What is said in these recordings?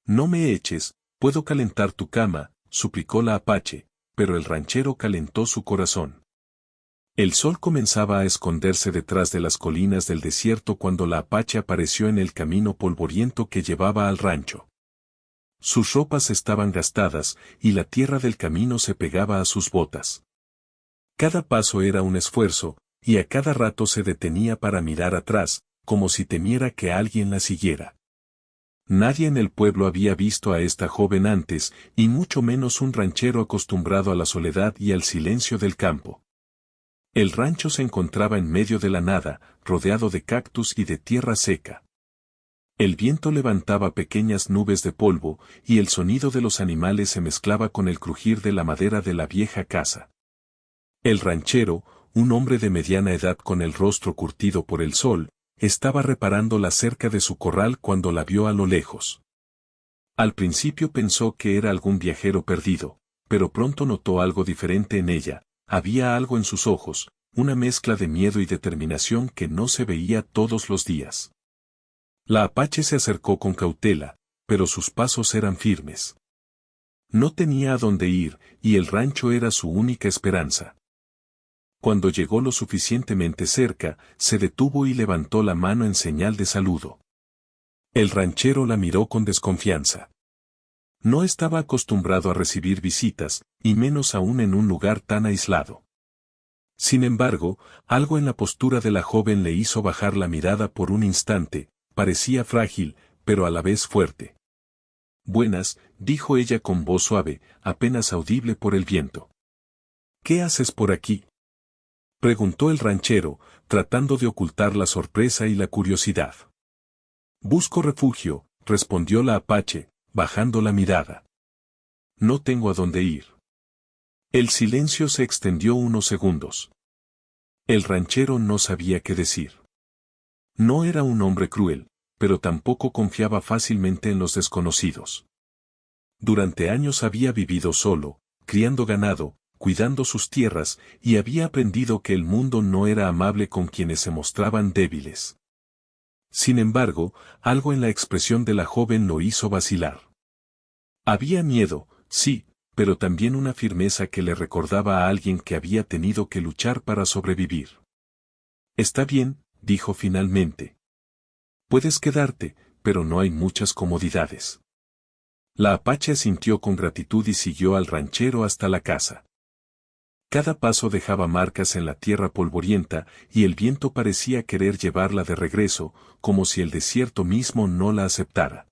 No me eches, puedo calentar tu cama, suplicó la Apache, pero el ranchero calentó su corazón. El sol comenzaba a esconderse detrás de las colinas del desierto cuando la Apache apareció en el camino polvoriento que llevaba al rancho. Sus ropas estaban gastadas y la tierra del camino se pegaba a sus botas. Cada paso era un esfuerzo, y a cada rato se detenía para mirar atrás, como si temiera que alguien la siguiera. Nadie en el pueblo había visto a esta joven antes, y mucho menos un ranchero acostumbrado a la soledad y al silencio del campo. El rancho se encontraba en medio de la nada, rodeado de cactus y de tierra seca. El viento levantaba pequeñas nubes de polvo, y el sonido de los animales se mezclaba con el crujir de la madera de la vieja casa. El ranchero, un hombre de mediana edad con el rostro curtido por el sol, estaba reparando la cerca de su corral cuando la vio a lo lejos. Al principio pensó que era algún viajero perdido, pero pronto notó algo diferente en ella. Había algo en sus ojos, una mezcla de miedo y determinación que no se veía todos los días. La Apache se acercó con cautela, pero sus pasos eran firmes. No tenía a dónde ir, y el rancho era su única esperanza. Cuando llegó lo suficientemente cerca, se detuvo y levantó la mano en señal de saludo. El ranchero la miró con desconfianza. No estaba acostumbrado a recibir visitas, y menos aún en un lugar tan aislado. Sin embargo, algo en la postura de la joven le hizo bajar la mirada por un instante. Parecía frágil, pero a la vez fuerte. Buenas, dijo ella con voz suave, apenas audible por el viento. ¿Qué haces por aquí?, preguntó el ranchero, tratando de ocultar la sorpresa y la curiosidad. Busco refugio, respondió la Apache, bajando la mirada. No tengo a dónde ir. El silencio se extendió unos segundos. El ranchero no sabía qué decir. No era un hombre cruel, pero tampoco confiaba fácilmente en los desconocidos. Durante años había vivido solo, criando ganado, cuidando sus tierras, y había aprendido que el mundo no era amable con quienes se mostraban débiles. Sin embargo, algo en la expresión de la joven lo hizo vacilar. Había miedo, sí, pero también una firmeza que le recordaba a alguien que había tenido que luchar para sobrevivir. Está bien, dijo finalmente. Puedes quedarte, pero no hay muchas comodidades. La Apache asintió con gratitud y siguió al ranchero hasta la casa. Cada paso dejaba marcas en la tierra polvorienta y el viento parecía querer llevarla de regreso, como si el desierto mismo no la aceptara.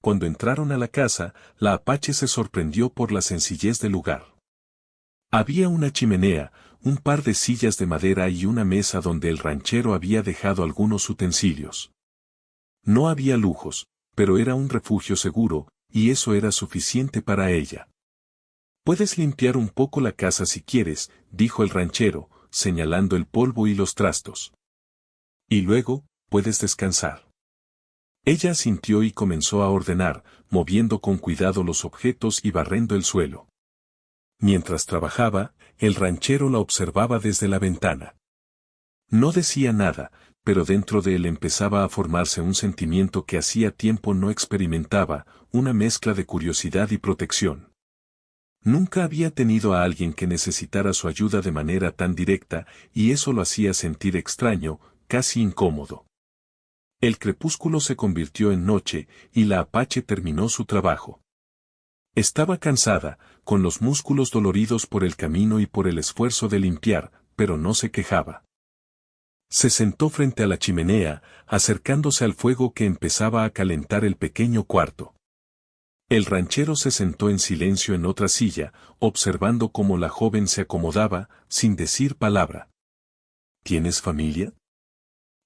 Cuando entraron a la casa, la Apache se sorprendió por la sencillez del lugar. Había una chimenea, un par de sillas de madera y una mesa donde el ranchero había dejado algunos utensilios. No había lujos, pero era un refugio seguro, y eso era suficiente para ella. Puedes limpiar un poco la casa si quieres, dijo el ranchero, señalando el polvo y los trastos. Y luego, puedes descansar. Ella asintió y comenzó a ordenar, moviendo con cuidado los objetos y barrendo el suelo. Mientras trabajaba, el ranchero la observaba desde la ventana. No decía nada, pero dentro de él empezaba a formarse un sentimiento que hacía tiempo no experimentaba, una mezcla de curiosidad y protección. Nunca había tenido a alguien que necesitara su ayuda de manera tan directa, y eso lo hacía sentir extraño, casi incómodo. El crepúsculo se convirtió en noche, y la Apache terminó su trabajo. Estaba cansada, con los músculos doloridos por el camino y por el esfuerzo de limpiar, pero no se quejaba. Se sentó frente a la chimenea, acercándose al fuego que empezaba a calentar el pequeño cuarto. El ranchero se sentó en silencio en otra silla, observando cómo la joven se acomodaba, sin decir palabra. ¿Tienes familia?,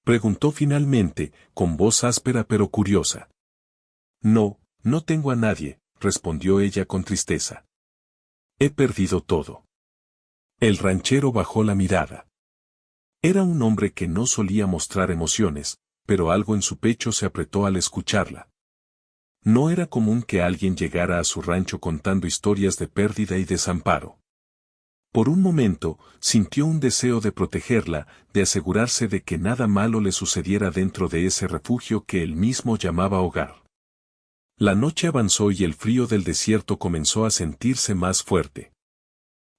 preguntó finalmente, con voz áspera pero curiosa. No, no tengo a nadie, respondió ella con tristeza. He perdido todo. El ranchero bajó la mirada. Era un hombre que no solía mostrar emociones, pero algo en su pecho se apretó al escucharla. No era común que alguien llegara a su rancho contando historias de pérdida y desamparo. Por un momento, sintió un deseo de protegerla, de asegurarse de que nada malo le sucediera dentro de ese refugio que él mismo llamaba hogar. La noche avanzó y el frío del desierto comenzó a sentirse más fuerte.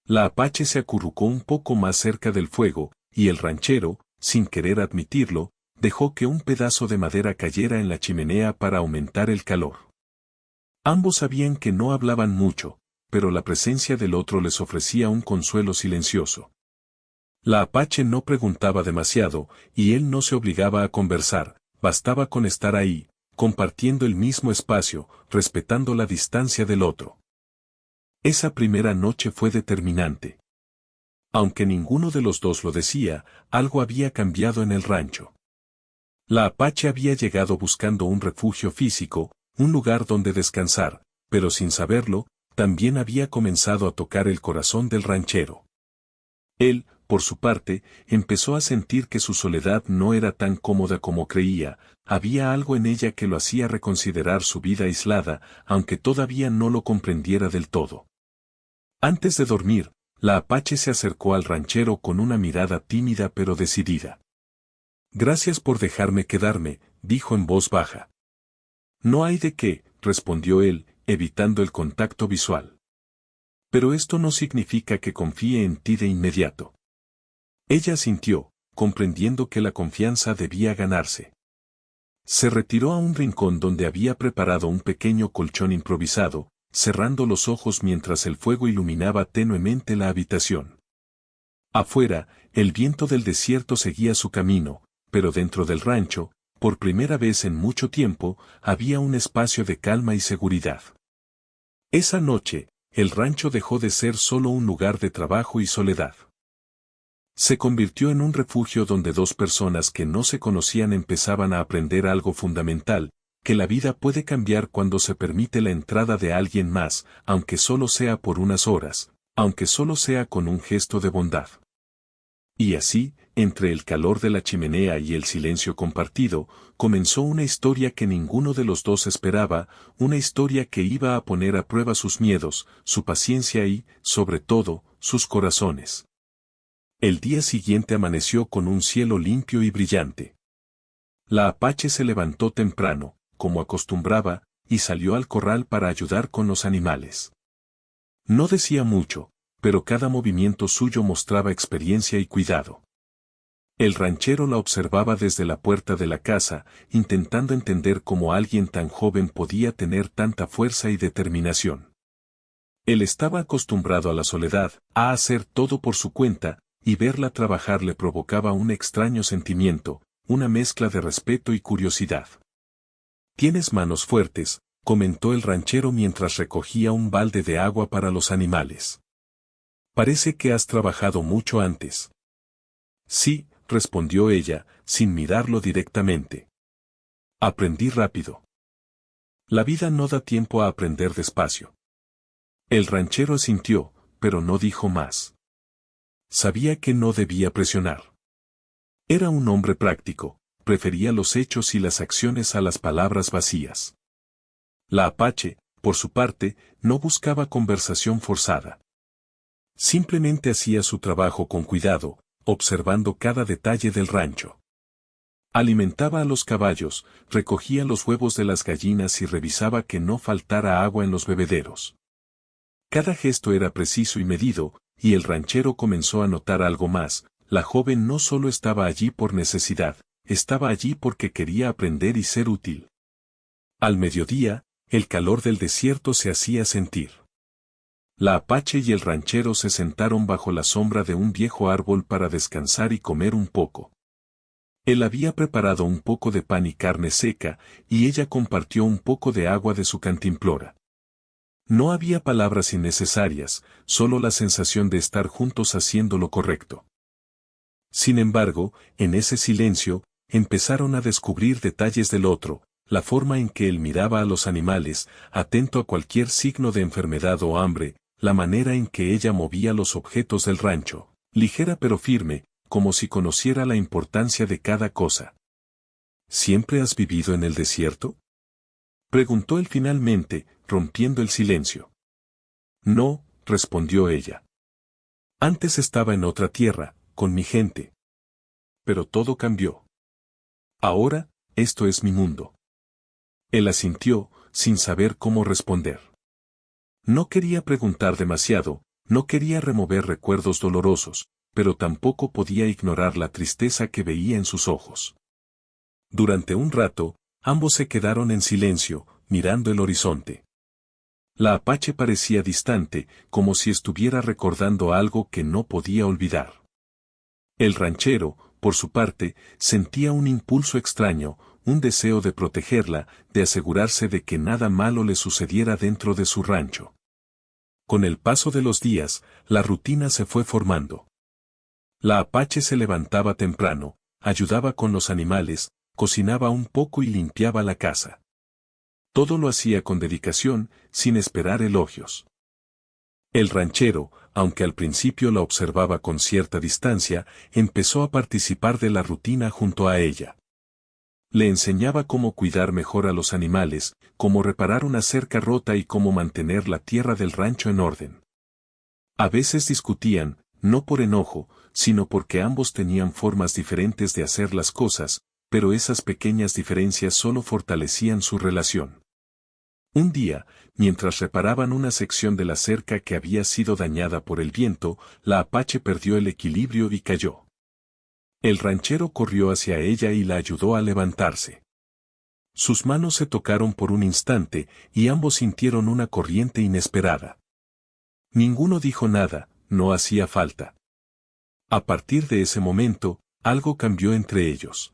La Apache se acurrucó un poco más cerca del fuego, y el ranchero, sin querer admitirlo, dejó que un pedazo de madera cayera en la chimenea para aumentar el calor. Ambos sabían que no hablaban mucho, pero la presencia del otro les ofrecía un consuelo silencioso. La Apache no preguntaba demasiado, y él no se obligaba a conversar, bastaba con estar ahí, compartiendo el mismo espacio, respetando la distancia del otro. Esa primera noche fue determinante. Aunque ninguno de los dos lo decía, algo había cambiado en el rancho. La Apache había llegado buscando un refugio físico, un lugar donde descansar, pero sin saberlo, también había comenzado a tocar el corazón del ranchero. Él, por su parte, empezó a sentir que su soledad no era tan cómoda como creía, había algo en ella que lo hacía reconsiderar su vida aislada, aunque todavía no lo comprendiera del todo. Antes de dormir, la Apache se acercó al ranchero con una mirada tímida pero decidida. «Gracias por dejarme quedarme», dijo en voz baja. «No hay de qué», respondió él, evitando el contacto visual. «Pero esto no significa que confíe en ti de inmediato». Ella asintió, comprendiendo que la confianza debía ganarse. Se retiró a un rincón donde había preparado un pequeño colchón improvisado, cerrando los ojos mientras el fuego iluminaba tenuemente la habitación. Afuera, el viento del desierto seguía su camino, pero dentro del rancho, por primera vez en mucho tiempo, había un espacio de calma y seguridad. Esa noche, el rancho dejó de ser solo un lugar de trabajo y soledad. Se convirtió en un refugio donde dos personas que no se conocían empezaban a aprender algo fundamental, que la vida puede cambiar cuando se permite la entrada de alguien más, aunque solo sea por unas horas, aunque solo sea con un gesto de bondad. Y así, entre el calor de la chimenea y el silencio compartido, comenzó una historia que ninguno de los dos esperaba, una historia que iba a poner a prueba sus miedos, su paciencia y, sobre todo, sus corazones. El día siguiente amaneció con un cielo limpio y brillante. La Apache se levantó temprano, como acostumbraba, y salió al corral para ayudar con los animales. No decía mucho, pero cada movimiento suyo mostraba experiencia y cuidado. El ranchero la observaba desde la puerta de la casa, intentando entender cómo alguien tan joven podía tener tanta fuerza y determinación. Él estaba acostumbrado a la soledad, a hacer todo por su cuenta, y verla trabajar le provocaba un extraño sentimiento, una mezcla de respeto y curiosidad. «Tienes manos fuertes», comentó el ranchero mientras recogía un balde de agua para los animales. «Parece que has trabajado mucho antes». «Sí», respondió ella, sin mirarlo directamente. «Aprendí rápido». La vida no da tiempo a aprender despacio. El ranchero asintió, pero no dijo más. Sabía que no debía presionar. Era un hombre práctico, prefería los hechos y las acciones a las palabras vacías. La Apache, por su parte, no buscaba conversación forzada. Simplemente hacía su trabajo con cuidado, observando cada detalle del rancho. Alimentaba a los caballos, recogía los huevos de las gallinas y revisaba que no faltara agua en los bebederos. Cada gesto era preciso y medido, y el ranchero comenzó a notar algo más: la joven no solo estaba allí por necesidad, estaba allí porque quería aprender y ser útil. Al mediodía, el calor del desierto se hacía sentir. La Apache y el ranchero se sentaron bajo la sombra de un viejo árbol para descansar y comer un poco. Él había preparado un poco de pan y carne seca, y ella compartió un poco de agua de su cantimplora. No había palabras innecesarias, solo la sensación de estar juntos haciendo lo correcto. Sin embargo, en ese silencio, empezaron a descubrir detalles del otro, la forma en que él miraba a los animales, atento a cualquier signo de enfermedad o hambre, la manera en que ella movía los objetos del rancho, ligera pero firme, como si conociera la importancia de cada cosa. ¿Siempre has vivido en el desierto?, preguntó él finalmente, rompiendo el silencio. No, respondió ella. Antes estaba en otra tierra, con mi gente. Pero todo cambió. Ahora, esto es mi mundo. Él asintió, sin saber cómo responder. No quería preguntar demasiado, no quería remover recuerdos dolorosos, pero tampoco podía ignorar la tristeza que veía en sus ojos. Durante un rato, ambos se quedaron en silencio, mirando el horizonte. La Apache parecía distante, como si estuviera recordando algo que no podía olvidar. El ranchero, por su parte, sentía un impulso extraño, un deseo de protegerla, de asegurarse de que nada malo le sucediera dentro de su rancho. Con el paso de los días, la rutina se fue formando. La Apache se levantaba temprano, ayudaba con los animales, cocinaba un poco y limpiaba la casa. Todo lo hacía con dedicación, sin esperar elogios. El ranchero, aunque al principio la observaba con cierta distancia, empezó a participar de la rutina junto a ella. Le enseñaba cómo cuidar mejor a los animales, cómo reparar una cerca rota y cómo mantener la tierra del rancho en orden. A veces discutían, no por enojo, sino porque ambos tenían formas diferentes de hacer las cosas, pero esas pequeñas diferencias solo fortalecían su relación. Un día, mientras reparaban una sección de la cerca que había sido dañada por el viento, la Apache perdió el equilibrio y cayó. El ranchero corrió hacia ella y la ayudó a levantarse. Sus manos se tocaron por un instante y ambos sintieron una corriente inesperada. Ninguno dijo nada, no hacía falta. A partir de ese momento, algo cambió entre ellos.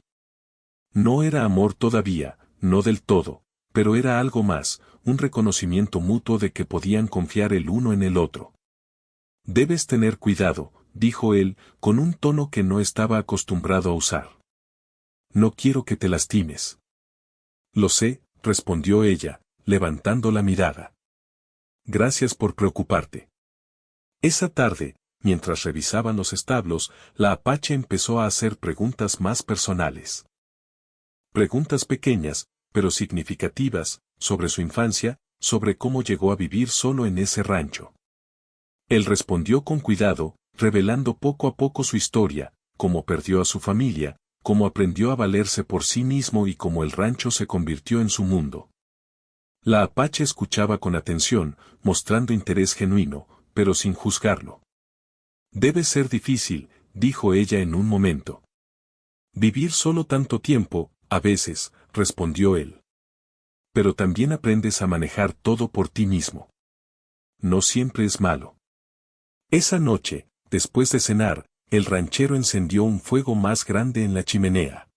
No era amor todavía, no del todo, pero era algo más, un reconocimiento mutuo de que podían confiar el uno en el otro. Debes tener cuidado, dijo él, con un tono que no estaba acostumbrado a usar. No quiero que te lastimes. Lo sé, respondió ella, levantando la mirada. Gracias por preocuparte. Esa tarde, mientras revisaban los establos, la Apache empezó a hacer preguntas más personales. Preguntas pequeñas, pero significativas, sobre su infancia, sobre cómo llegó a vivir solo en ese rancho. Él respondió con cuidado, revelando poco a poco su historia, cómo perdió a su familia, cómo aprendió a valerse por sí mismo y cómo el rancho se convirtió en su mundo. La Apache escuchaba con atención, mostrando interés genuino, pero sin juzgarlo. Debe ser difícil, dijo ella en un momento. Vivir solo tanto tiempo, a veces, respondió él. Pero también aprendes a manejar todo por ti mismo. No siempre es malo. Esa noche, después de cenar, el ranchero encendió un fuego más grande en la chimenea.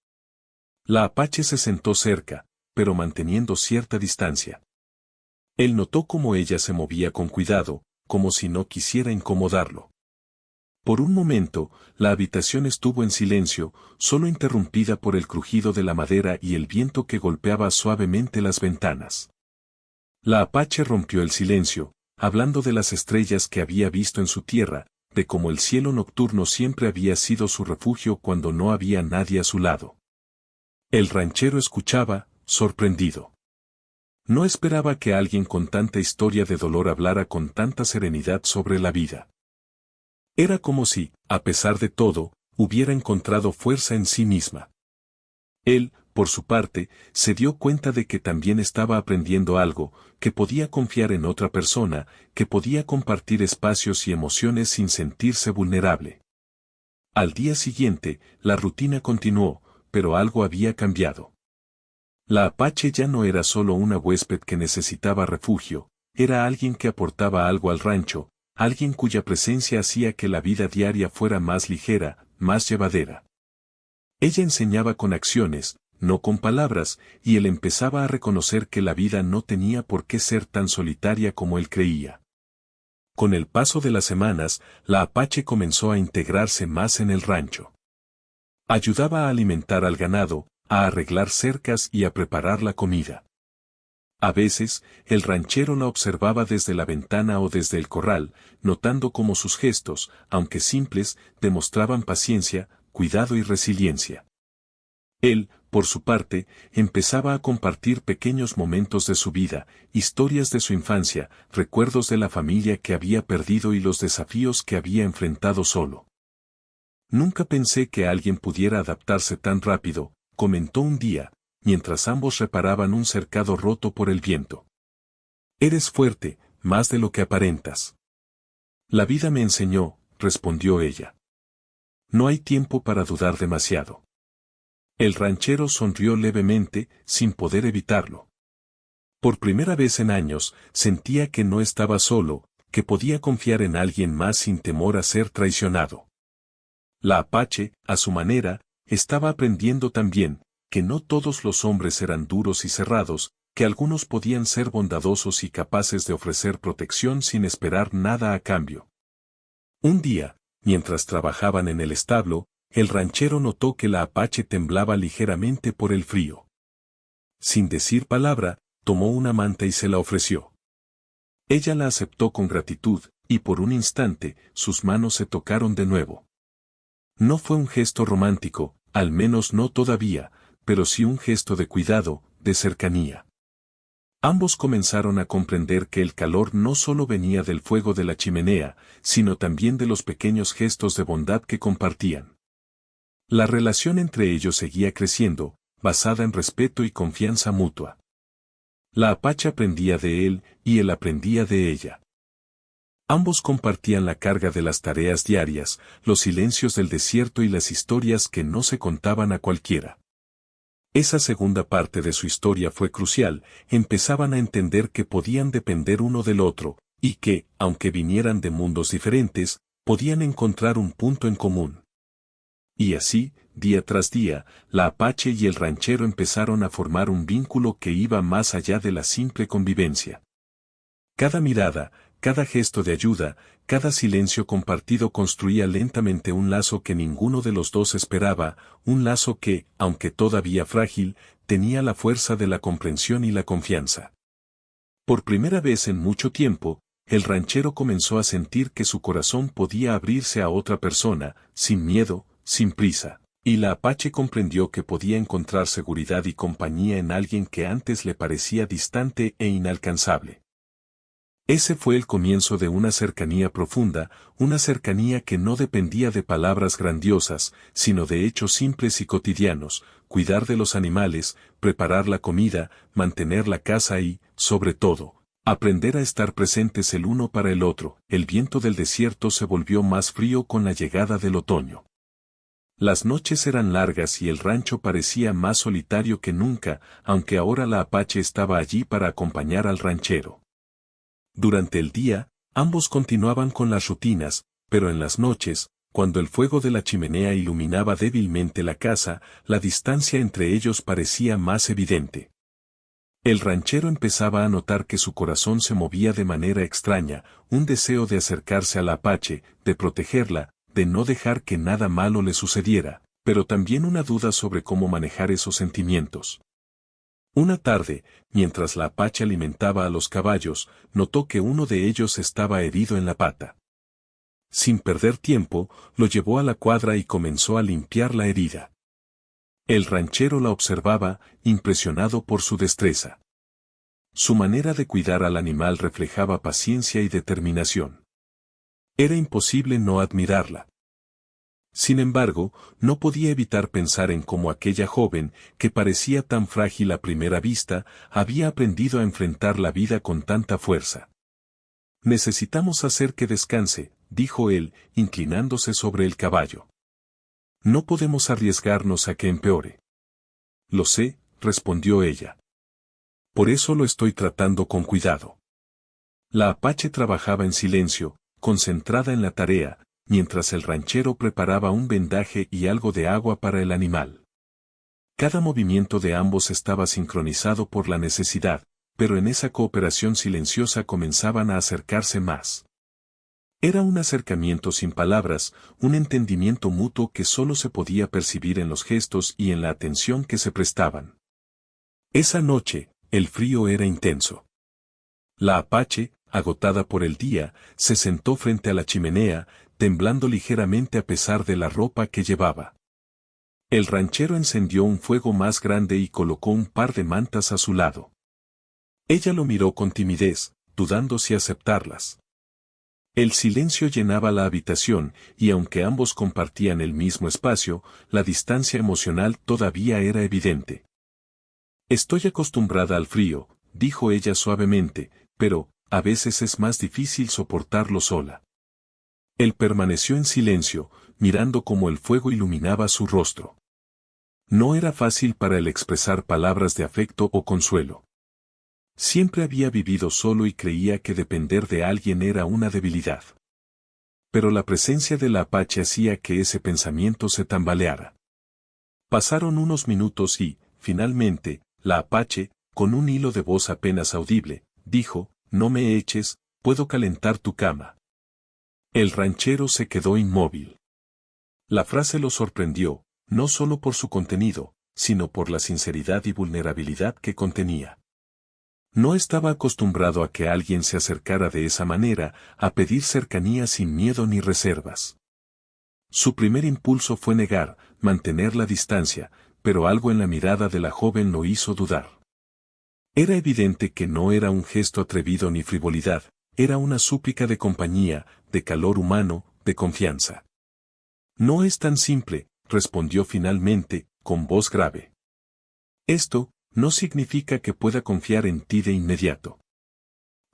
La Apache se sentó cerca, pero manteniendo cierta distancia. Él notó cómo ella se movía con cuidado, como si no quisiera incomodarlo. Por un momento, la habitación estuvo en silencio, solo interrumpida por el crujido de la madera y el viento que golpeaba suavemente las ventanas. La Apache rompió el silencio, hablando de las estrellas que había visto en su tierra, de cómo el cielo nocturno siempre había sido su refugio cuando no había nadie a su lado. El ranchero escuchaba, sorprendido. No esperaba que alguien con tanta historia de dolor hablara con tanta serenidad sobre la vida. Era como si, a pesar de todo, hubiera encontrado fuerza en sí misma. Él, por su parte, se dio cuenta de que también estaba aprendiendo algo, que podía confiar en otra persona, que podía compartir espacios y emociones sin sentirse vulnerable. Al día siguiente, la rutina continuó, pero algo había cambiado. La Apache ya no era solo una huésped que necesitaba refugio, era alguien que aportaba algo al rancho, alguien cuya presencia hacía que la vida diaria fuera más ligera, más llevadera. Ella enseñaba con acciones, no con palabras, y él empezaba a reconocer que la vida no tenía por qué ser tan solitaria como él creía. Con el paso de las semanas, la Apache comenzó a integrarse más en el rancho. Ayudaba a alimentar al ganado, a arreglar cercas y a preparar la comida. A veces, el ranchero la observaba desde la ventana o desde el corral, notando cómo sus gestos, aunque simples, demostraban paciencia, cuidado y resiliencia. Él, por su parte, empezaba a compartir pequeños momentos de su vida, historias de su infancia, recuerdos de la familia que había perdido y los desafíos que había enfrentado solo. Nunca pensé que alguien pudiera adaptarse tan rápido, comentó un día, mientras ambos reparaban un cercado roto por el viento. Eres fuerte, más de lo que aparentas. La vida me enseñó, respondió ella. No hay tiempo para dudar demasiado. El ranchero sonrió levemente, sin poder evitarlo. Por primera vez en años, sentía que no estaba solo, que podía confiar en alguien más sin temor a ser traicionado. La Apache, a su manera, estaba aprendiendo también, que no todos los hombres eran duros y cerrados, que algunos podían ser bondadosos y capaces de ofrecer protección sin esperar nada a cambio. Un día, mientras trabajaban en el establo, el ranchero notó que la Apache temblaba ligeramente por el frío. Sin decir palabra, tomó una manta y se la ofreció. Ella la aceptó con gratitud, y por un instante, sus manos se tocaron de nuevo. No fue un gesto romántico, al menos no todavía, pero sí un gesto de cuidado, de cercanía. Ambos comenzaron a comprender que el calor no solo venía del fuego de la chimenea, sino también de los pequeños gestos de bondad que compartían. La relación entre ellos seguía creciendo, basada en respeto y confianza mutua. La Apache aprendía de él, y él aprendía de ella. Ambos compartían la carga de las tareas diarias, los silencios del desierto y las historias que no se contaban a cualquiera. Esa segunda parte de su historia fue crucial, empezaban a entender que podían depender uno del otro, y que, aunque vinieran de mundos diferentes, podían encontrar un punto en común. Y así, día tras día, la Apache y el ranchero empezaron a formar un vínculo que iba más allá de la simple convivencia. Cada mirada, cada gesto de ayuda, cada silencio compartido construía lentamente un lazo que ninguno de los dos esperaba, un lazo que, aunque todavía frágil, tenía la fuerza de la comprensión y la confianza. Por primera vez en mucho tiempo, el ranchero comenzó a sentir que su corazón podía abrirse a otra persona, sin miedo, sin prisa, y la Apache comprendió que podía encontrar seguridad y compañía en alguien que antes le parecía distante e inalcanzable. Ese fue el comienzo de una cercanía profunda, una cercanía que no dependía de palabras grandiosas, sino de hechos simples y cotidianos, cuidar de los animales, preparar la comida, mantener la casa y, sobre todo, aprender a estar presentes el uno para el otro. El viento del desierto se volvió más frío con la llegada del otoño. Las noches eran largas y el rancho parecía más solitario que nunca, aunque ahora la Apache estaba allí para acompañar al ranchero. Durante el día, ambos continuaban con las rutinas, pero en las noches, cuando el fuego de la chimenea iluminaba débilmente la casa, la distancia entre ellos parecía más evidente. El ranchero empezaba a notar que su corazón se movía de manera extraña, un deseo de acercarse a la Apache, de protegerla, de no dejar que nada malo le sucediera, pero también una duda sobre cómo manejar esos sentimientos. Una tarde, mientras la Apache alimentaba a los caballos, notó que uno de ellos estaba herido en la pata. Sin perder tiempo, lo llevó a la cuadra y comenzó a limpiar la herida. El ranchero la observaba, impresionado por su destreza. Su manera de cuidar al animal reflejaba paciencia y determinación. Era imposible no admirarla. Sin embargo, no podía evitar pensar en cómo aquella joven, que parecía tan frágil a primera vista, había aprendido a enfrentar la vida con tanta fuerza. Necesitamos hacer que descanse, dijo él, inclinándose sobre el caballo. No podemos arriesgarnos a que empeore. Lo sé, respondió ella. Por eso lo estoy tratando con cuidado. La Apache trabajaba en silencio, concentrada en la tarea, mientras el ranchero preparaba un vendaje y algo de agua para el animal. Cada movimiento de ambos estaba sincronizado por la necesidad, pero en esa cooperación silenciosa comenzaban a acercarse más. Era un acercamiento sin palabras, un entendimiento mutuo que solo se podía percibir en los gestos y en la atención que se prestaban. Esa noche, el frío era intenso. La Apache, agotada por el día, se sentó frente a la chimenea, temblando ligeramente a pesar de la ropa que llevaba. El ranchero encendió un fuego más grande y colocó un par de mantas a su lado. Ella lo miró con timidez, dudando si aceptarlas. El silencio llenaba la habitación, y aunque ambos compartían el mismo espacio, la distancia emocional todavía era evidente. Estoy acostumbrada al frío, dijo ella suavemente, pero, a veces es más difícil soportarlo sola. Él permaneció en silencio, mirando cómo el fuego iluminaba su rostro. No era fácil para él expresar palabras de afecto o consuelo. Siempre había vivido solo y creía que depender de alguien era una debilidad. Pero la presencia de la Apache hacía que ese pensamiento se tambaleara. Pasaron unos minutos y, finalmente, la Apache, con un hilo de voz apenas audible, dijo, «No me eches, puedo calentar tu cama». El ranchero se quedó inmóvil. La frase lo sorprendió, no solo por su contenido, sino por la sinceridad y vulnerabilidad que contenía. No estaba acostumbrado a que alguien se acercara de esa manera, a pedir cercanía sin miedo ni reservas. Su primer impulso fue negar, mantener la distancia, pero algo en la mirada de la joven lo hizo dudar. Era evidente que no era un gesto atrevido ni frivolidad, era una súplica de compañía, de calor humano, de confianza. «No es tan simple», respondió finalmente, con voz grave. «Esto no significa que pueda confiar en ti de inmediato».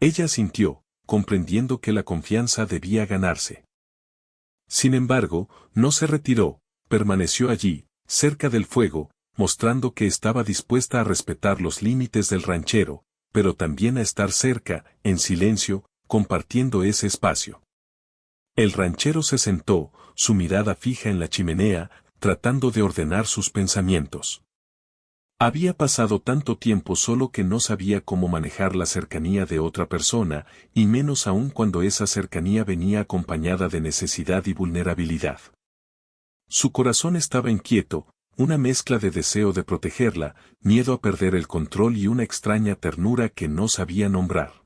Ella asintió, comprendiendo que la confianza debía ganarse. Sin embargo, no se retiró, permaneció allí, cerca del fuego, mostrando que estaba dispuesta a respetar los límites del ranchero, pero también a estar cerca, en silencio, compartiendo ese espacio. El ranchero se sentó, su mirada fija en la chimenea, tratando de ordenar sus pensamientos. Había pasado tanto tiempo solo que no sabía cómo manejar la cercanía de otra persona, y menos aún cuando esa cercanía venía acompañada de necesidad y vulnerabilidad. Su corazón estaba inquieto, una mezcla de deseo de protegerla, miedo a perder el control y una extraña ternura que no sabía nombrar.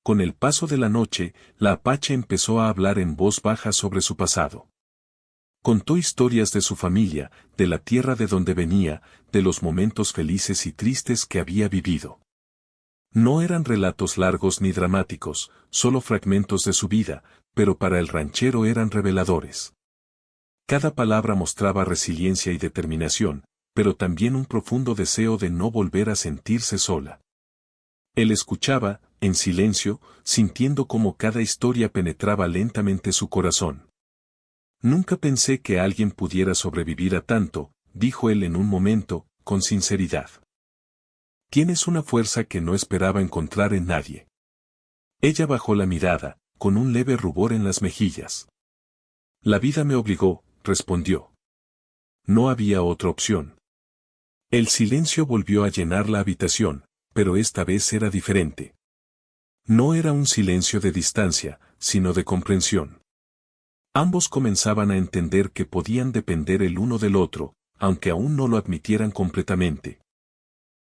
Con el paso de la noche, la Apache empezó a hablar en voz baja sobre su pasado. Contó historias de su familia, de la tierra de donde venía, de los momentos felices y tristes que había vivido. No eran relatos largos ni dramáticos, solo fragmentos de su vida, pero para el ranchero eran reveladores. Cada palabra mostraba resiliencia y determinación, pero también un profundo deseo de no volver a sentirse sola. Él escuchaba, en silencio, sintiendo cómo cada historia penetraba lentamente su corazón. «Nunca pensé que alguien pudiera sobrevivir a tanto», dijo él en un momento, con sinceridad. «Tienes una fuerza que no esperaba encontrar en nadie». Ella bajó la mirada, con un leve rubor en las mejillas. «La vida me obligó», respondió. No había otra opción. El silencio volvió a llenar la habitación, pero esta vez era diferente. No era un silencio de distancia, sino de comprensión. Ambos comenzaban a entender que podían depender el uno del otro, aunque aún no lo admitieran completamente.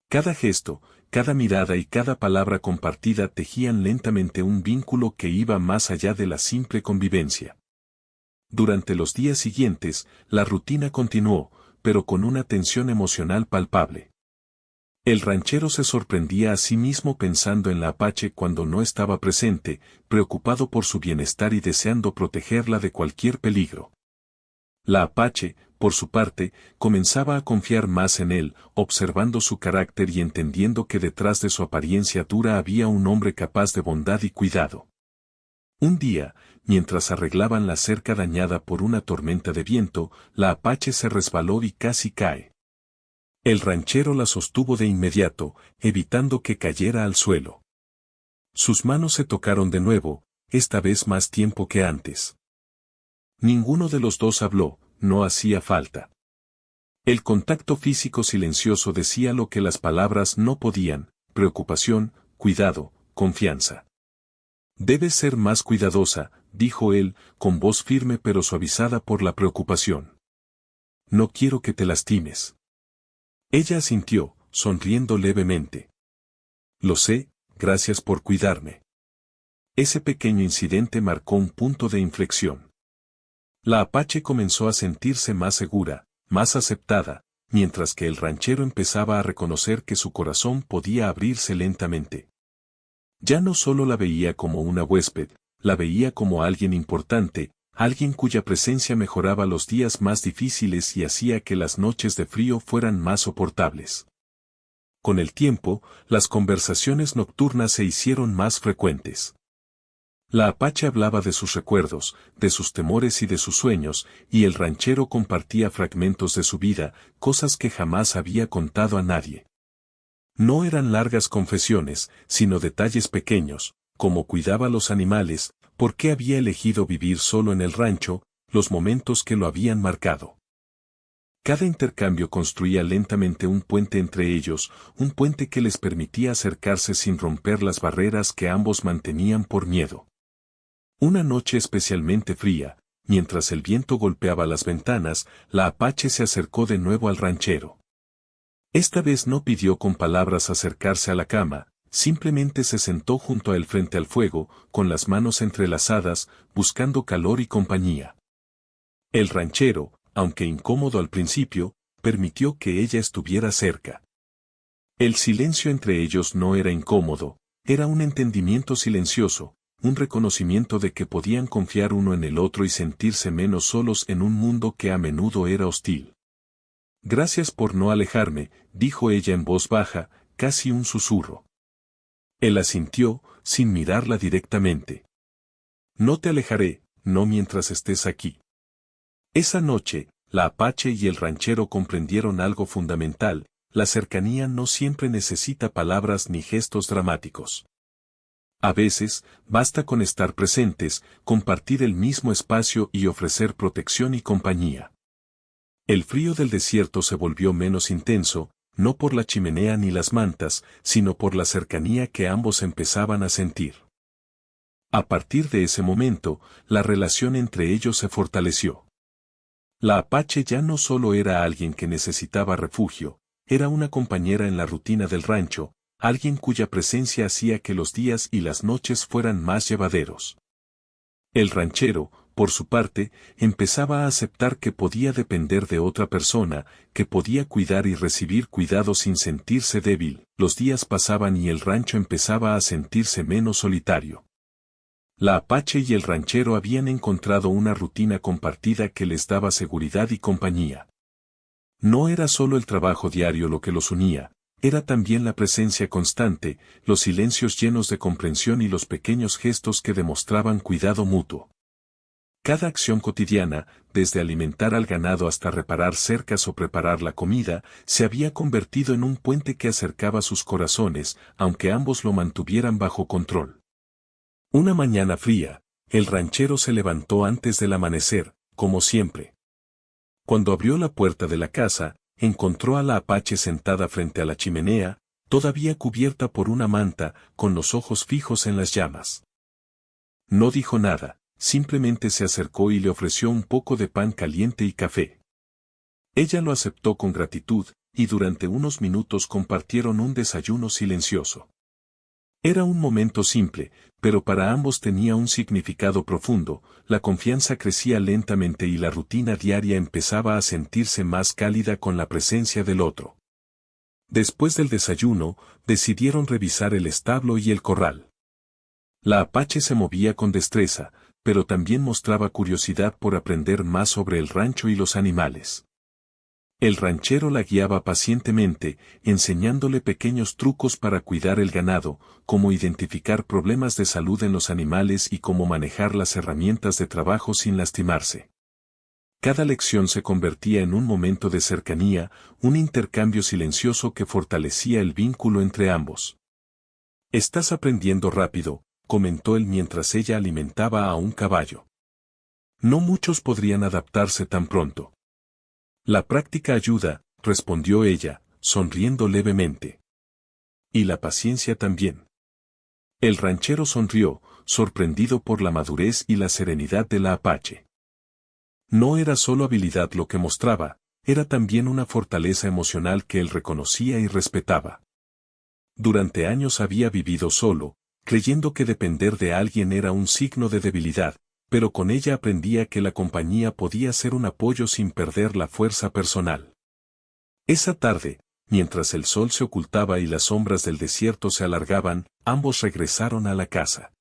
Cada gesto, cada mirada y cada palabra compartida tejían lentamente un vínculo que iba más allá de la simple convivencia. Durante los días siguientes, la rutina continuó, pero con una tensión emocional palpable. El ranchero se sorprendía a sí mismo pensando en la Apache cuando no estaba presente, preocupado por su bienestar y deseando protegerla de cualquier peligro. La Apache, por su parte, comenzaba a confiar más en él, observando su carácter y entendiendo que detrás de su apariencia dura había un hombre capaz de bondad y cuidado. Un día, mientras arreglaban la cerca dañada por una tormenta de viento, la Apache se resbaló y casi cae. El ranchero la sostuvo de inmediato, evitando que cayera al suelo. Sus manos se tocaron de nuevo, esta vez más tiempo que antes. Ninguno de los dos habló, no hacía falta. El contacto físico silencioso decía lo que las palabras no podían: preocupación, cuidado, confianza. «Debes ser más cuidadosa», dijo él, con voz firme pero suavizada por la preocupación. «No quiero que te lastimes». Ella asintió, sonriendo levemente. «Lo sé, gracias por cuidarme». Ese pequeño incidente marcó un punto de inflexión. La Apache comenzó a sentirse más segura, más aceptada, mientras que el ranchero empezaba a reconocer que su corazón podía abrirse lentamente. Ya no solo la veía como una huésped, la veía como alguien importante, alguien cuya presencia mejoraba los días más difíciles y hacía que las noches de frío fueran más soportables. Con el tiempo, las conversaciones nocturnas se hicieron más frecuentes. La apache hablaba de sus recuerdos, de sus temores y de sus sueños, y el ranchero compartía fragmentos de su vida, cosas que jamás había contado a nadie. No eran largas confesiones, sino detalles pequeños, como cuidaba los animales, por qué había elegido vivir solo en el rancho, los momentos que lo habían marcado. Cada intercambio construía lentamente un puente entre ellos, un puente que les permitía acercarse sin romper las barreras que ambos mantenían por miedo. Una noche especialmente fría, mientras el viento golpeaba las ventanas, la apache se acercó de nuevo al ranchero. Esta vez no pidió con palabras acercarse a la cama, simplemente se sentó junto a él frente al fuego, con las manos entrelazadas, buscando calor y compañía. El ranchero, aunque incómodo al principio, permitió que ella estuviera cerca. El silencio entre ellos no era incómodo, era un entendimiento silencioso, un reconocimiento de que podían confiar uno en el otro y sentirse menos solos en un mundo que a menudo era hostil. Gracias por no alejarme, dijo ella en voz baja, casi un susurro. Él asintió, sin mirarla directamente. No te alejaré, no mientras estés aquí. Esa noche, la apache y el ranchero comprendieron algo fundamental: la cercanía no siempre necesita palabras ni gestos dramáticos. A veces, basta con estar presentes, compartir el mismo espacio y ofrecer protección y compañía. El frío del desierto se volvió menos intenso, no por la chimenea ni las mantas, sino por la cercanía que ambos empezaban a sentir. A partir de ese momento, la relación entre ellos se fortaleció. La apache ya no solo era alguien que necesitaba refugio, era una compañera en la rutina del rancho, alguien cuya presencia hacía que los días y las noches fueran más llevaderos. El ranchero, por su parte, empezaba a aceptar que podía depender de otra persona, que podía cuidar y recibir cuidado sin sentirse débil. Los días pasaban y el rancho empezaba a sentirse menos solitario. La apache y el ranchero habían encontrado una rutina compartida que les daba seguridad y compañía. No era solo el trabajo diario lo que los unía, era también la presencia constante, los silencios llenos de comprensión y los pequeños gestos que demostraban cuidado mutuo. Cada acción cotidiana, desde alimentar al ganado hasta reparar cercas o preparar la comida, se había convertido en un puente que acercaba sus corazones, aunque ambos lo mantuvieran bajo control. Una mañana fría, el ranchero se levantó antes del amanecer, como siempre. Cuando abrió la puerta de la casa, encontró a la apache sentada frente a la chimenea, todavía cubierta por una manta, con los ojos fijos en las llamas. No dijo nada, simplemente se acercó y le ofreció un poco de pan caliente y café. Ella lo aceptó con gratitud, y durante unos minutos compartieron un desayuno silencioso. Era un momento simple, pero para ambos tenía un significado profundo, la confianza crecía lentamente y la rutina diaria empezaba a sentirse más cálida con la presencia del otro. Después del desayuno, decidieron revisar el establo y el corral. La apache se movía con destreza, pero también mostraba curiosidad por aprender más sobre el rancho y los animales. El ranchero la guiaba pacientemente, enseñándole pequeños trucos para cuidar el ganado, cómo identificar problemas de salud en los animales y cómo manejar las herramientas de trabajo sin lastimarse. Cada lección se convertía en un momento de cercanía, un intercambio silencioso que fortalecía el vínculo entre ambos. «Estás aprendiendo rápido», comentó él mientras ella alimentaba a un caballo. «No muchos podrían adaptarse tan pronto». «La práctica ayuda», respondió ella, sonriendo levemente. «Y la paciencia también». El ranchero sonrió, sorprendido por la madurez y la serenidad de la apache. No era solo habilidad lo que mostraba, era también una fortaleza emocional que él reconocía y respetaba. Durante años había vivido solo, creyendo que depender de alguien era un signo de debilidad, pero con ella aprendía que la compañía podía ser un apoyo sin perder la fuerza personal. Esa tarde, mientras el sol se ocultaba y las sombras del desierto se alargaban, ambos regresaron a la casa.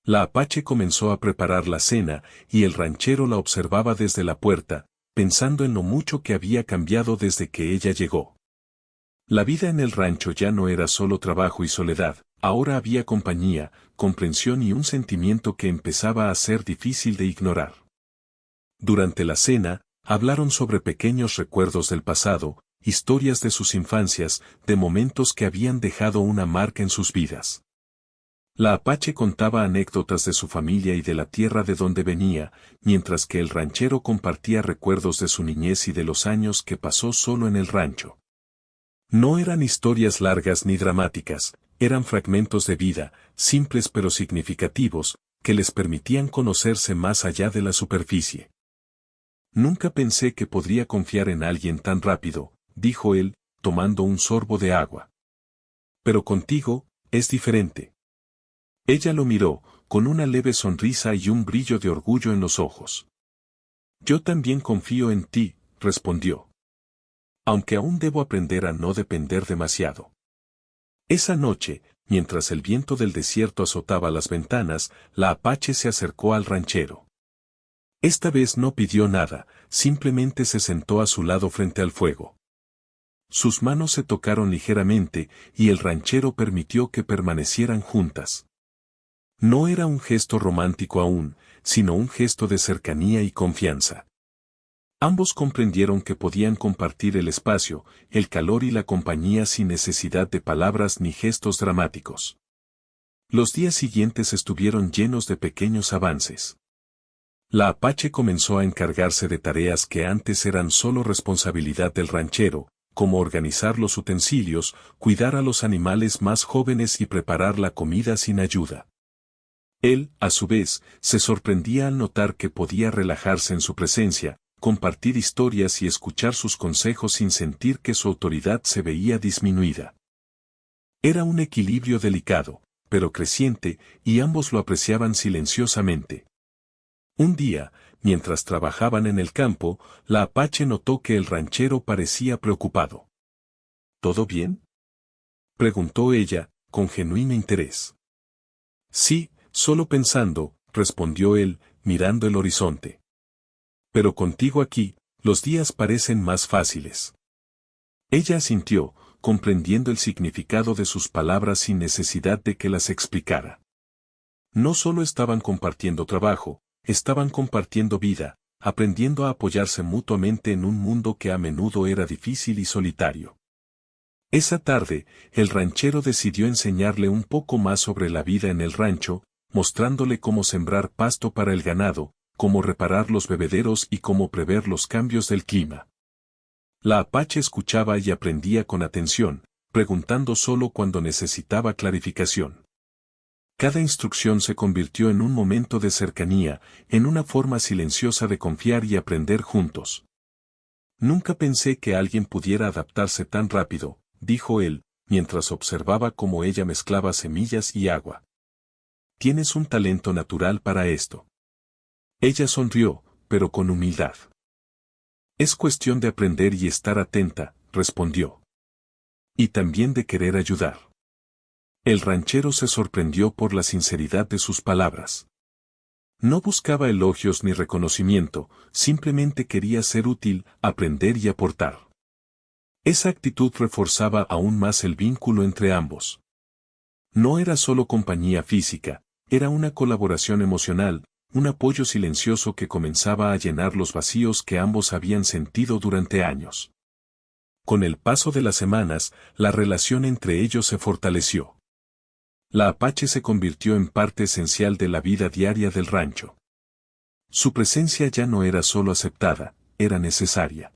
La apache comenzó a preparar la cena, y el ranchero la observaba desde la puerta, pensando en lo mucho que había cambiado desde que ella llegó. La vida en el rancho ya no era solo trabajo y soledad, ahora había compañía, comprensión y un sentimiento que empezaba a ser difícil de ignorar. Durante la cena, hablaron sobre pequeños recuerdos del pasado, historias de sus infancias, de momentos que habían dejado una marca en sus vidas. La Apache contaba anécdotas de su familia y de la tierra de donde venía, mientras que el ranchero compartía recuerdos de su niñez y de los años que pasó solo en el rancho. No eran historias largas ni dramáticas, eran fragmentos de vida, simples pero significativos, que les permitían conocerse más allá de la superficie. Nunca pensé que podría confiar en alguien tan rápido, dijo él, tomando un sorbo de agua. Pero contigo, es diferente. Ella lo miró, con una leve sonrisa y un brillo de orgullo en los ojos. Yo también confío en ti, respondió. Aunque aún debo aprender a no depender demasiado. Esa noche, mientras el viento del desierto azotaba las ventanas, la Apache se acercó al ranchero. Esta vez no pidió nada, simplemente se sentó a su lado frente al fuego. Sus manos se tocaron ligeramente, y el ranchero permitió que permanecieran juntas. No era un gesto romántico aún, sino un gesto de cercanía y confianza. Ambos comprendieron que podían compartir el espacio, el calor y la compañía sin necesidad de palabras ni gestos dramáticos. Los días siguientes estuvieron llenos de pequeños avances. La Apache comenzó a encargarse de tareas que antes eran solo responsabilidad del ranchero, como organizar los utensilios, cuidar a los animales más jóvenes y preparar la comida sin ayuda. Él, a su vez, se sorprendía al notar que podía relajarse en su presencia, compartir historias y escuchar sus consejos sin sentir que su autoridad se veía disminuida. Era un equilibrio delicado, pero creciente, y ambos lo apreciaban silenciosamente. Un día, mientras trabajaban en el campo, la Apache notó que el ranchero parecía preocupado. ¿Todo bien?, preguntó ella, con genuino interés. Sí, solo pensando, respondió él, mirando el horizonte. Pero contigo aquí, los días parecen más fáciles. Ella asintió, comprendiendo el significado de sus palabras sin necesidad de que las explicara. No solo estaban compartiendo trabajo, estaban compartiendo vida, aprendiendo a apoyarse mutuamente en un mundo que a menudo era difícil y solitario. Esa tarde, el ranchero decidió enseñarle un poco más sobre la vida en el rancho, mostrándole cómo sembrar pasto para el ganado, cómo reparar los bebederos y cómo prever los cambios del clima. La Apache escuchaba y aprendía con atención, preguntando solo cuando necesitaba clarificación. Cada instrucción se convirtió en un momento de cercanía, en una forma silenciosa de confiar y aprender juntos. Nunca pensé que alguien pudiera adaptarse tan rápido, dijo él, mientras observaba cómo ella mezclaba semillas y agua. Tienes un talento natural para esto. Ella sonrió, pero con humildad. Es cuestión de aprender y estar atenta, respondió. Y también de querer ayudar. El ranchero se sorprendió por la sinceridad de sus palabras. No buscaba elogios ni reconocimiento, simplemente quería ser útil, aprender y aportar. Esa actitud reforzaba aún más el vínculo entre ambos. No era solo compañía física, era una colaboración emocional, un apoyo silencioso que comenzaba a llenar los vacíos que ambos habían sentido durante años. Con el paso de las semanas, la relación entre ellos se fortaleció. La Apache se convirtió en parte esencial de la vida diaria del rancho. Su presencia ya no era solo aceptada, era necesaria.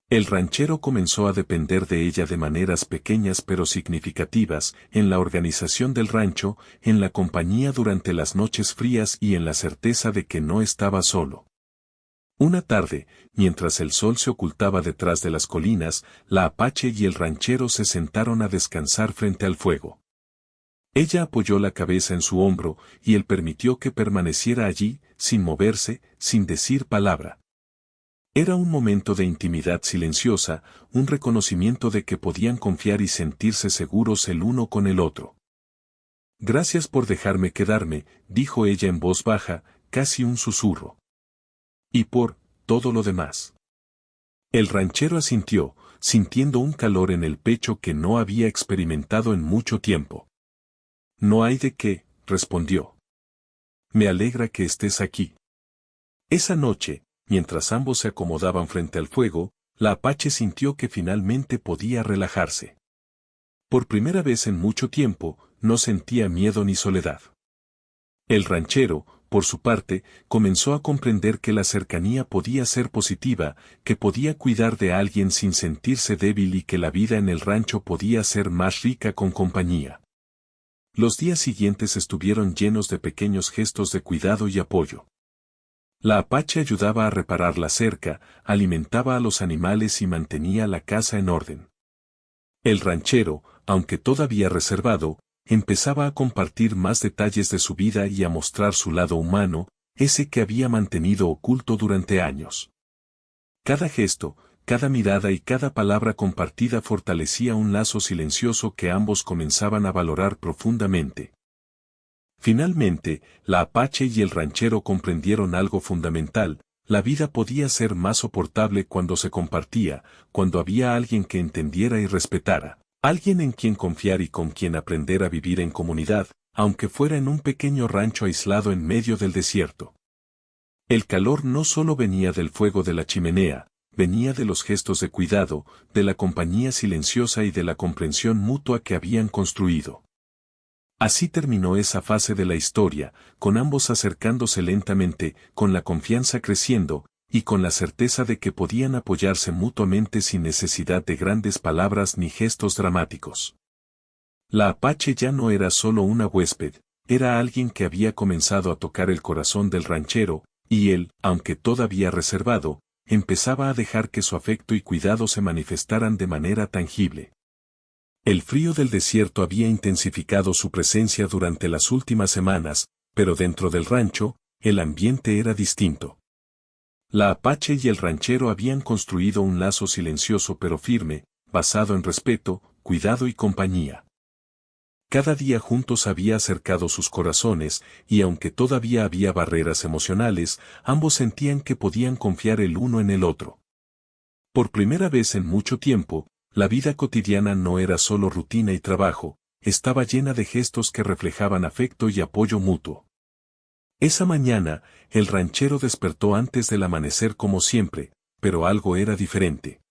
El ranchero comenzó a depender de ella de maneras pequeñas pero significativas, en la organización del rancho, en la compañía durante las noches frías y en la certeza de que no estaba solo. Una tarde, mientras el sol se ocultaba detrás de las colinas, la Apache y el ranchero se sentaron a descansar frente al fuego. Ella apoyó la cabeza en su hombro, y él permitió que permaneciera allí, sin moverse, sin decir palabra. Era un momento de intimidad silenciosa, un reconocimiento de que podían confiar y sentirse seguros el uno con el otro. Gracias por dejarme quedarme, dijo ella en voz baja, casi un susurro. Y por todo lo demás. El ranchero asintió, sintiendo un calor en el pecho que no había experimentado en mucho tiempo. No hay de qué, respondió. Me alegra que estés aquí. Esa noche, mientras ambos se acomodaban frente al fuego, la Apache sintió que finalmente podía relajarse. Por primera vez en mucho tiempo, no sentía miedo ni soledad. El ranchero, por su parte, comenzó a comprender que la cercanía podía ser positiva, que podía cuidar de alguien sin sentirse débil y que la vida en el rancho podía ser más rica con compañía. Los días siguientes estuvieron llenos de pequeños gestos de cuidado y apoyo. La Apache ayudaba a reparar la cerca, alimentaba a los animales y mantenía la casa en orden. El ranchero, aunque todavía reservado, empezaba a compartir más detalles de su vida y a mostrar su lado humano, ese que había mantenido oculto durante años. Cada gesto, cada mirada y cada palabra compartida fortalecía un lazo silencioso que ambos comenzaban a valorar profundamente. Finalmente, la Apache y el ranchero comprendieron algo fundamental: la vida podía ser más soportable cuando se compartía, cuando había alguien que entendiera y respetara, alguien en quien confiar y con quien aprender a vivir en comunidad, aunque fuera en un pequeño rancho aislado en medio del desierto. El calor no solo venía del fuego de la chimenea, venía de los gestos de cuidado, de la compañía silenciosa y de la comprensión mutua que habían construido. Así terminó esa fase de la historia, con ambos acercándose lentamente, con la confianza creciendo, y con la certeza de que podían apoyarse mutuamente sin necesidad de grandes palabras ni gestos dramáticos. La Apache ya no era solo una huésped, era alguien que había comenzado a tocar el corazón del ranchero, y él, aunque todavía reservado, empezaba a dejar que su afecto y cuidado se manifestaran de manera tangible. El frío del desierto había intensificado su presencia durante las últimas semanas, pero dentro del rancho, el ambiente era distinto. La Apache y el ranchero habían construido un lazo silencioso pero firme, basado en respeto, cuidado y compañía. Cada día juntos había acercado sus corazones, y aunque todavía había barreras emocionales, ambos sentían que podían confiar el uno en el otro. Por primera vez en mucho tiempo, la vida cotidiana no era solo rutina y trabajo, estaba llena de gestos que reflejaban afecto y apoyo mutuo. Esa mañana, el ranchero despertó antes del amanecer como siempre, pero algo era diferente.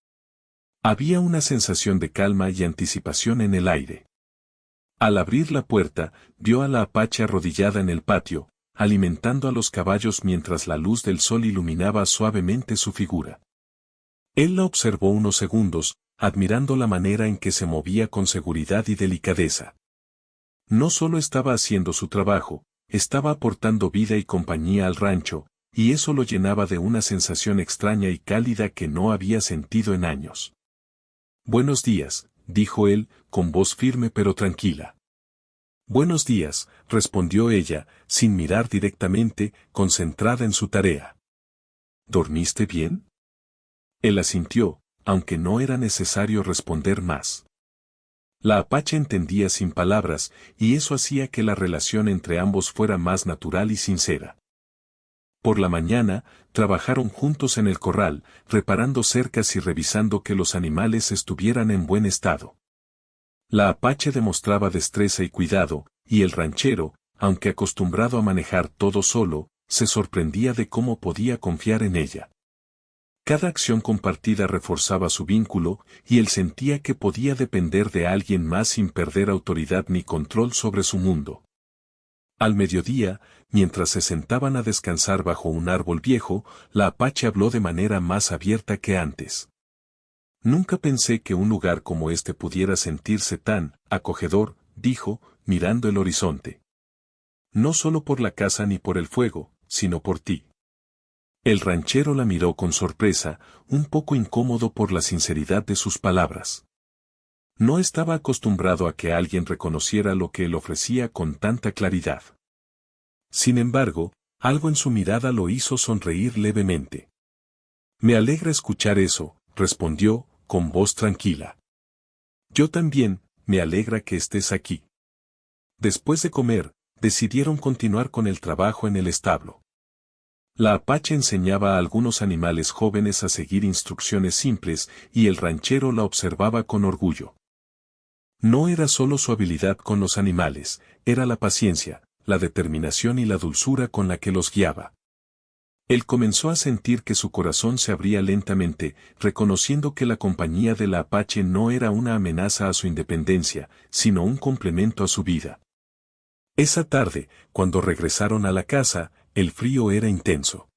Había una sensación de calma y anticipación en el aire. Al abrir la puerta, vio a la Apache arrodillada en el patio, alimentando a los caballos mientras la luz del sol iluminaba suavemente su figura. Él la observó unos segundos, admirando la manera en que se movía con seguridad y delicadeza. No solo estaba haciendo su trabajo, estaba aportando vida y compañía al rancho, y eso lo llenaba de una sensación extraña y cálida que no había sentido en años. «Buenos días», dijo él, con voz firme pero tranquila. «Buenos días», respondió ella, sin mirar directamente, concentrada en su tarea. «¿Dormiste bien?» Él asintió, aunque no era necesario responder más. La Apache entendía sin palabras, y eso hacía que la relación entre ambos fuera más natural y sincera. Por la mañana, trabajaron juntos en el corral, reparando cercas y revisando que los animales estuvieran en buen estado. La Apache demostraba destreza y cuidado, y el ranchero, aunque acostumbrado a manejar todo solo, se sorprendía de cómo podía confiar en ella. Cada acción compartida reforzaba su vínculo, y él sentía que podía depender de alguien más sin perder autoridad ni control sobre su mundo. Al mediodía, mientras se sentaban a descansar bajo un árbol viejo, la Apache habló de manera más abierta que antes. «Nunca pensé que un lugar como este pudiera sentirse tan acogedor», dijo, mirando el horizonte. «No solo por la casa ni por el fuego, sino por ti». El ranchero la miró con sorpresa, un poco incómodo por la sinceridad de sus palabras. No estaba acostumbrado a que alguien reconociera lo que él ofrecía con tanta claridad. Sin embargo, algo en su mirada lo hizo sonreír levemente. «Me alegra escuchar eso», respondió, con voz tranquila. «Yo también, me alegra que estés aquí». Después de comer, decidieron continuar con el trabajo en el establo. La apache enseñaba a algunos animales jóvenes a seguir instrucciones simples y el ranchero la observaba con orgullo. No era solo su habilidad con los animales, era la paciencia, la determinación y la dulzura con la que los guiaba. Él comenzó a sentir que su corazón se abría lentamente, reconociendo que la compañía de la apache no era una amenaza a su independencia, sino un complemento a su vida. Esa tarde, cuando regresaron a la casa, el frío era intenso.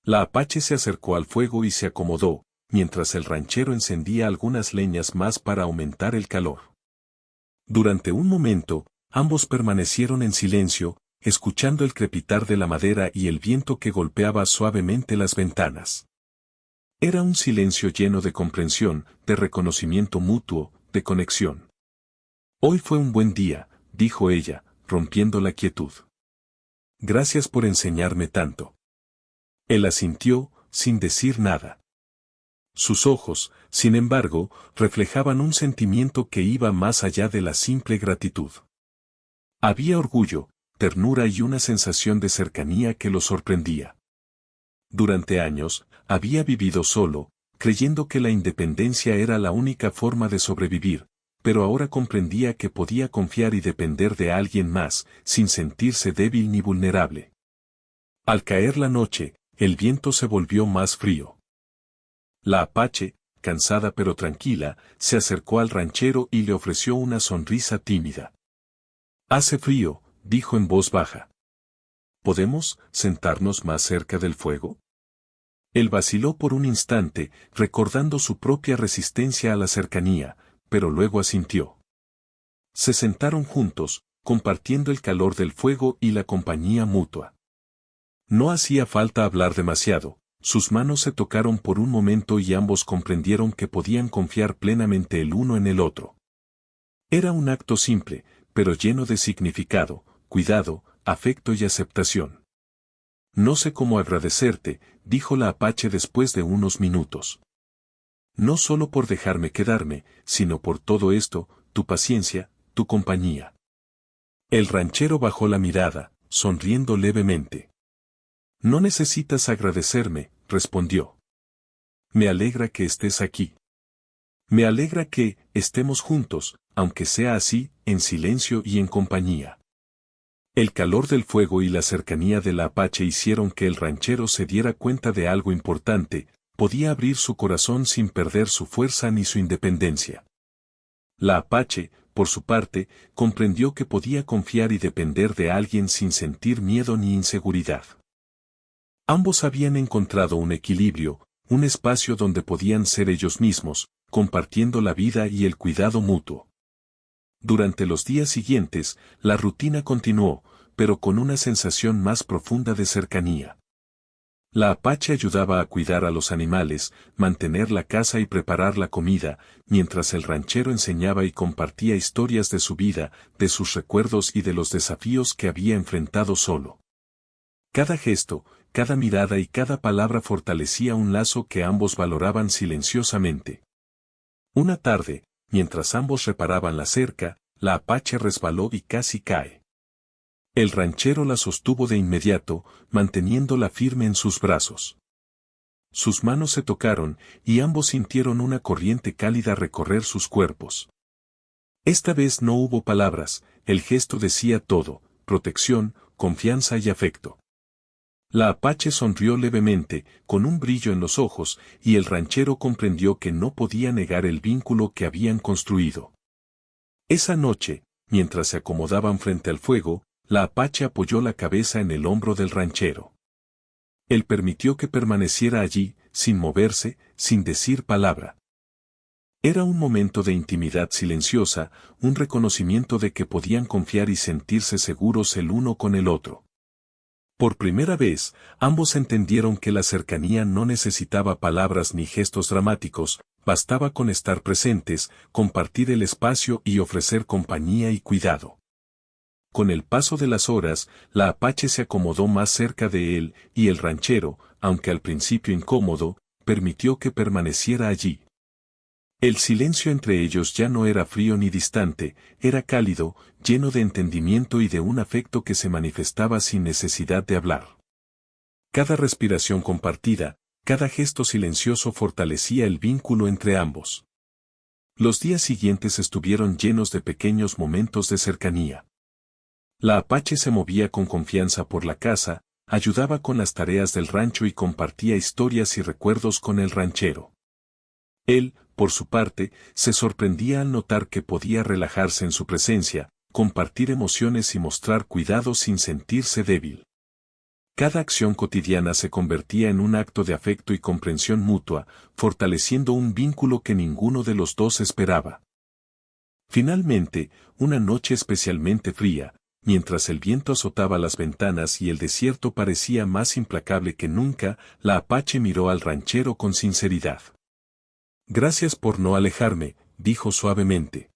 La apache se acercó al fuego y se acomodó, mientras el ranchero encendía algunas leñas más para aumentar el calor. Durante un momento, ambos permanecieron en silencio, escuchando el crepitar de la madera y el viento que golpeaba suavemente las ventanas. Era un silencio lleno de comprensión, de reconocimiento mutuo, de conexión. Hoy fue un buen día, dijo ella, rompiendo la quietud. Gracias por enseñarme tanto. Él asintió, sin decir nada. Sus ojos, sin embargo, reflejaban un sentimiento que iba más allá de la simple gratitud. Había orgullo, ternura y una sensación de cercanía que lo sorprendía. Durante años, había vivido solo, creyendo que la independencia era la única forma de sobrevivir, pero ahora comprendía que podía confiar y depender de alguien más, sin sentirse débil ni vulnerable. Al caer la noche, el viento se volvió más frío. La apache, cansada pero tranquila, se acercó al ranchero y le ofreció una sonrisa tímida. «Hace frío», dijo en voz baja. «¿Podemos sentarnos más cerca del fuego?» Él vaciló por un instante, recordando su propia resistencia a la cercanía, pero luego asintió. Se sentaron juntos, compartiendo el calor del fuego y la compañía mutua. No hacía falta hablar demasiado, sus manos se tocaron por un momento y ambos comprendieron que podían confiar plenamente el uno en el otro. Era un acto simple, pero lleno de significado, cuidado, afecto y aceptación. «No sé cómo agradecerte», dijo la apache después de unos minutos. «No solo por dejarme quedarme, sino por todo esto, tu paciencia, tu compañía». El ranchero bajó la mirada, sonriendo levemente. «No necesitas agradecerme», respondió. «Me alegra que estés aquí. Me alegra que estemos juntos, aunque sea así, en silencio y en compañía». El calor del fuego y la cercanía de la apache hicieron que el ranchero se diera cuenta de algo importante: podía abrir su corazón sin perder su fuerza ni su independencia. La apache, por su parte, comprendió que podía confiar y depender de alguien sin sentir miedo ni inseguridad. Ambos habían encontrado un equilibrio, un espacio donde podían ser ellos mismos, compartiendo la vida y el cuidado mutuo. Durante los días siguientes, la rutina continuó, pero con una sensación más profunda de cercanía. La apache ayudaba a cuidar a los animales, mantener la casa y preparar la comida, mientras el ranchero enseñaba y compartía historias de su vida, de sus recuerdos y de los desafíos que había enfrentado solo. Cada gesto, cada mirada y cada palabra fortalecía un lazo que ambos valoraban silenciosamente. Una tarde, mientras ambos reparaban la cerca, la apache resbaló y casi cae. El ranchero la sostuvo de inmediato, manteniéndola firme en sus brazos. Sus manos se tocaron, y ambos sintieron una corriente cálida recorrer sus cuerpos. Esta vez no hubo palabras, el gesto decía todo: protección, confianza y afecto. La apache sonrió levemente, con un brillo en los ojos, y el ranchero comprendió que no podía negar el vínculo que habían construido. Esa noche, mientras se acomodaban frente al fuego, la apache apoyó la cabeza en el hombro del ranchero. Él permitió que permaneciera allí, sin moverse, sin decir palabra. Era un momento de intimidad silenciosa, un reconocimiento de que podían confiar y sentirse seguros el uno con el otro. Por primera vez, ambos entendieron que la cercanía no necesitaba palabras ni gestos dramáticos, bastaba con estar presentes, compartir el espacio y ofrecer compañía y cuidado. Con el paso de las horas, la apache se acomodó más cerca de él, y el ranchero, aunque al principio incómodo, permitió que permaneciera allí. El silencio entre ellos ya no era frío ni distante, era cálido, lleno de entendimiento y de un afecto que se manifestaba sin necesidad de hablar. Cada respiración compartida, cada gesto silencioso fortalecía el vínculo entre ambos. Los días siguientes estuvieron llenos de pequeños momentos de cercanía. La Apache se movía con confianza por la casa, ayudaba con las tareas del rancho y compartía historias y recuerdos con el ranchero. Él, por su parte, se sorprendía al notar que podía relajarse en su presencia, compartir emociones y mostrar cuidado sin sentirse débil. Cada acción cotidiana se convertía en un acto de afecto y comprensión mutua, fortaleciendo un vínculo que ninguno de los dos esperaba. Finalmente, una noche especialmente fría, mientras el viento azotaba las ventanas y el desierto parecía más implacable que nunca, la Apache miró al ranchero con sinceridad. «Gracias por no alejarme», dijo suavemente.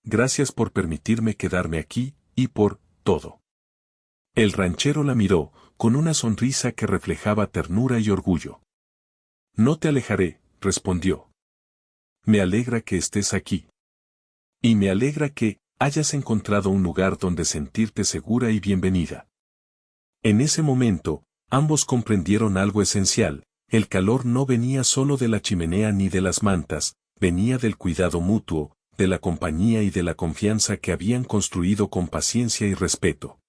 «Gracias por permitirme quedarme aquí, y por todo». El ranchero la miró, con una sonrisa que reflejaba ternura y orgullo. «No te alejaré», respondió. «Me alegra que estés aquí. Y me alegra que hayas encontrado un lugar donde sentirte segura y bienvenida». En ese momento, ambos comprendieron algo esencial: el calor no venía solo de la chimenea ni de las mantas, venía del cuidado mutuo, de la compañía y de la confianza que habían construido con paciencia y respeto.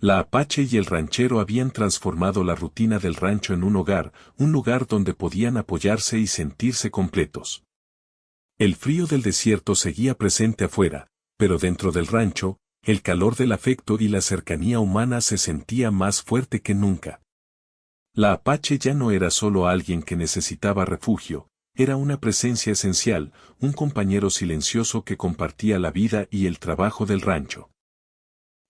La Apache y el ranchero habían transformado la rutina del rancho en un lugar donde podían apoyarse y sentirse completos. El frío del desierto seguía presente afuera, pero dentro del rancho, el calor del afecto y la cercanía humana se sentía más fuerte que nunca. La Apache ya no era solo alguien que necesitaba refugio, era una presencia esencial, un compañero silencioso que compartía la vida y el trabajo del rancho.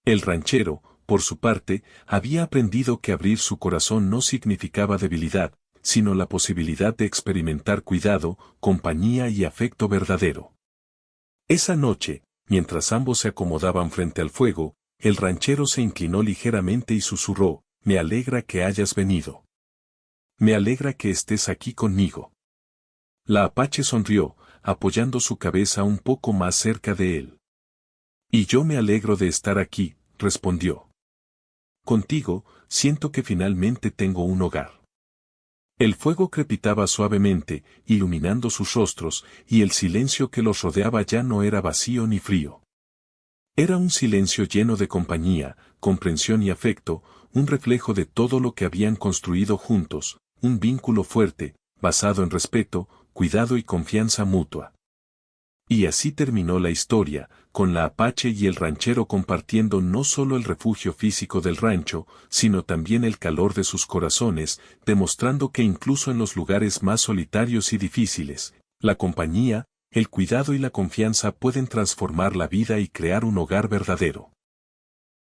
El ranchero, por su parte, había aprendido que abrir su corazón no significaba debilidad, sino la posibilidad de experimentar cuidado, compañía y afecto verdadero. Esa noche, mientras ambos se acomodaban frente al fuego, el ranchero se inclinó ligeramente y susurró: «Me alegra que hayas venido. Me alegra que estés aquí conmigo». La Apache sonrió, apoyando su cabeza un poco más cerca de él. «Y yo me alegro de estar aquí», respondió. «Contigo, siento que finalmente tengo un hogar». El fuego crepitaba suavemente, iluminando sus rostros, y el silencio que los rodeaba ya no era vacío ni frío. Era un silencio lleno de compañía, comprensión y afecto, un reflejo de todo lo que habían construido juntos, un vínculo fuerte, basado en respeto, cuidado y confianza mutua. Y así terminó la historia, con la Apache y el ranchero compartiendo no solo el refugio físico del rancho, sino también el calor de sus corazones, demostrando que incluso en los lugares más solitarios y difíciles, la compañía, el cuidado y la confianza pueden transformar la vida y crear un hogar verdadero.